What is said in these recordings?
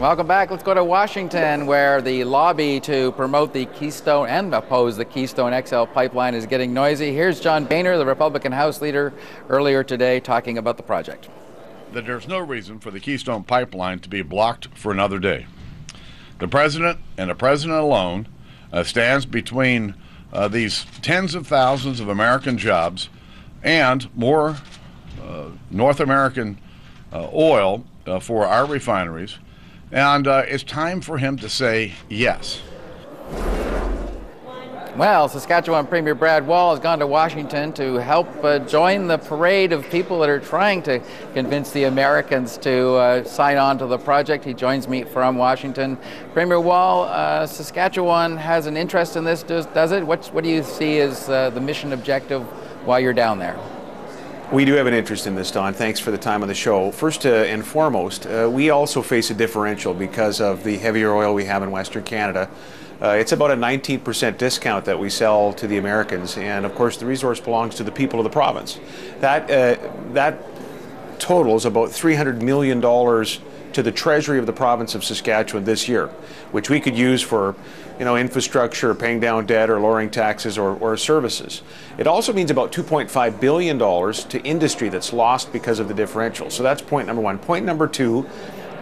Welcome back. Let's go to Washington, where the lobby to promote the Keystone and oppose the Keystone XL pipeline is getting noisy. Here's John Boehner, the Republican House leader, earlier today talking about the project. That there's no reason for the Keystone pipeline to be blocked for another day. The president, and the president alone, stands between these tens of thousands of American jobs and more North American oil for our refineries. And it's time for him to say yes. Well, Saskatchewan Premier Brad Wall has gone to Washington to help join the parade of people that are trying to convince the Americans to sign on to the project. He joins me from Washington. Premier Wall, Saskatchewan has an interest in this, does it? What do you see as the mission objective while you're down there? We do have an interest in this, Don. Thanks for the time on the show. First and foremost, we also face a differential because of the heavier oil we have in Western Canada. It's about a 19% discount that we sell to the Americans, and of course the resource belongs to the people of the province. That totals about $300 million to the treasury of the province of Saskatchewan this year, which we could use for infrastructure, paying down debt, or lowering taxes or services. It also means about $2.5 billion to industry that's lost because of the differential. So that's point number one. Point number two,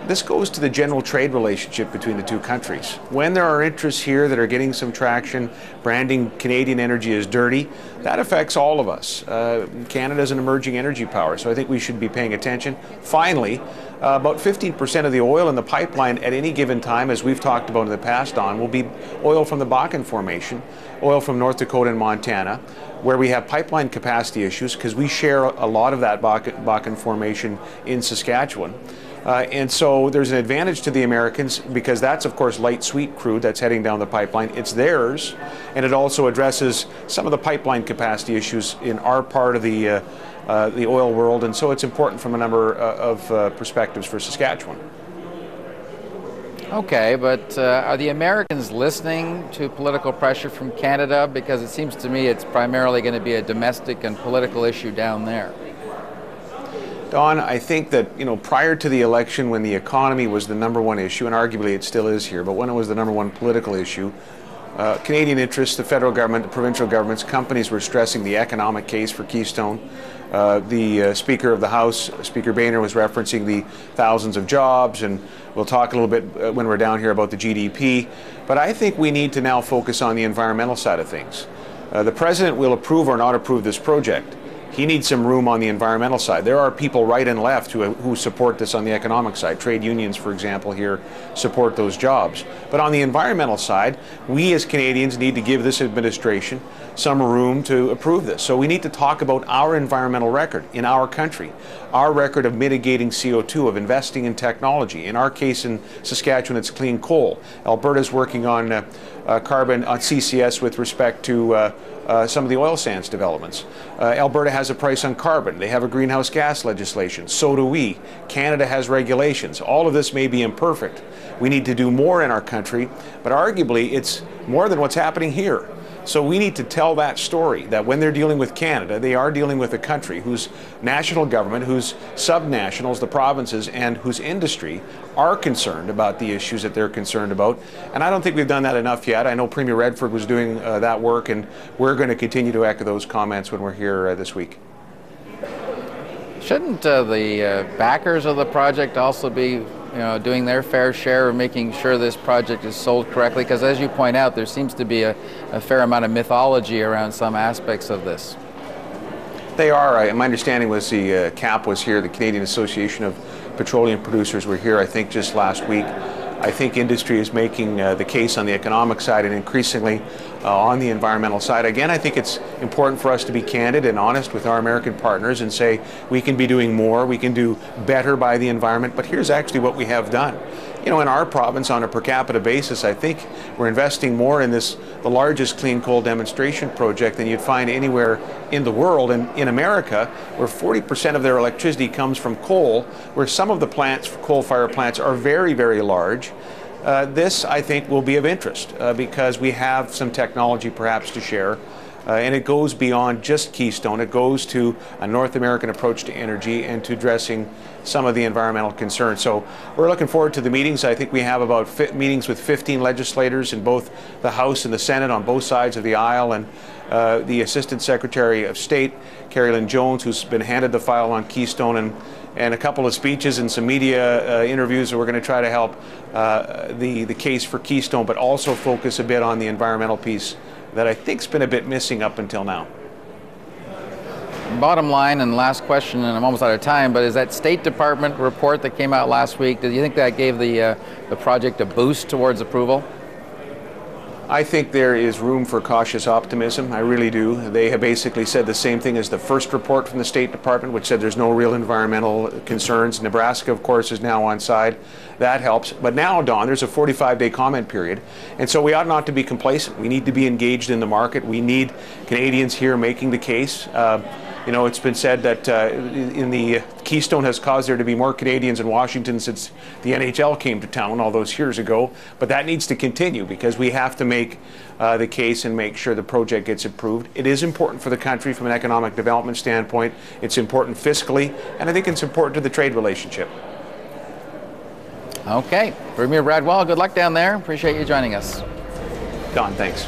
this goes to the general trade relationship between the two countries. When there are interests here that are getting some traction, branding Canadian energy as dirty, that affects all of us. Canada is an emerging energy power, so I think we should be paying attention. Finally, about 15% of the oil in the pipeline at any given time, as we've talked about in the past, Don, will be oil from the Bakken Formation, oil from North Dakota and Montana, where we have pipeline capacity issues because we share a lot of that Bakken Formation in Saskatchewan. And so there's an advantage to the Americans because that's, of course, light sweet crude that's heading down the pipeline. It's theirs, and it also addresses some of the pipeline capacity issues in our part of the oil world, and so it's important from a number of perspectives for Saskatchewan. Okay, but are the Americans listening to political pressure from Canada? Because it seems to me it's primarily going to be a domestic and political issue down there. Don, I think that, prior to the election, when the economy was the number one issue, and arguably it still is here, but when it was the number one political issue, Canadian interests, the federal government, the provincial governments, companies were stressing the economic case for Keystone. The Speaker of the House, Speaker Boehner, was referencing the thousands of jobs, and we'll talk a little bit when we're down here about the GDP. But I think we need to now focus on the environmental side of things. The President will approve or not approve this project. He needs some room on the environmental side. There are people right and left who support this on the economic side. Trade unions, for example, here support those jobs. But on the environmental side, we as Canadians need to give this administration some room to approve this. So we need to talk about our environmental record in our country, our record of mitigating CO2, of investing in technology. In our case in Saskatchewan, it's clean coal. Alberta's working on carbon on CCS with respect to some of the oil sands developments. Alberta has a price on carbon. They have a greenhouse gas legislation. So do we. Canada has regulations. All of this may be imperfect. We need to do more in our country, but arguably it's more than what's happening here. So we need to tell that story, that when they're dealing with Canada, they are dealing with a country whose national government, whose subnationals, the provinces, and whose industry are concerned about the issues that they're concerned about. And I don't think we've done that enough yet. I know Premier Redford was doing that work, and we're going to continue to echo those comments when we're here this week. Shouldn't the backers of the project also be doing their fair share of making sure this project is sold correctly? Because as you point out, there seems to be a fair amount of mythology around some aspects of this. They are. My understanding was the CAP was here, the Canadian Association of Petroleum Producers were here, I think, just last week. I think industry is making the case on the economic side and increasingly on the environmental side. Again, I think it's important for us to be candid and honest with our American partners and say we can be doing more, we can do better by the environment, but here's actually what we have done. In our province, on a per capita basis, I think we're investing more in the largest clean coal demonstration project than you'd find anywhere in the world. And in America, where 40% of their electricity comes from coal, where some of the plants, coal-fired plants, are very, very large, this, I think, will be of interest because we have some technology perhaps to share. And it goes beyond just Keystone. It goes to a North American approach to energy and to addressing some of the environmental concerns. So we're looking forward to the meetings. I think we have about meetings with 15 legislators in both the House and the Senate on both sides of the aisle, and the Assistant Secretary of State, Carrie Lynn Jones, who's been handed the file on Keystone, and a couple of speeches and some media interviews. We're going to try to help the case for Keystone, but also focus a bit on the environmental piece that I think's been a bit missing up until now. Bottom line, and last question, and I'm almost out of time, but is that State Department report that came out last week, do you think that gave the project a boost towards approval? I think there is room for cautious optimism. I really do. They have basically said the same thing as the first report from the State Department, which said there's no real environmental concerns. Nebraska, of course, is now on side. That helps. But now, Don, there's a 45-day comment period. And so we ought not to be complacent. We need to be engaged in the market. We need Canadians here making the case. You know, it's been said that in the Keystone has caused there to be more Canadians in Washington since the NHL came to town all those years ago. But that needs to continue because we have to make the case and make sure the project gets approved. It is important for the country from an economic development standpoint. It's important fiscally, and I think it's important to the trade relationship. Okay. Premier Brad Wall, good luck down there. Appreciate you joining us. Don, thanks.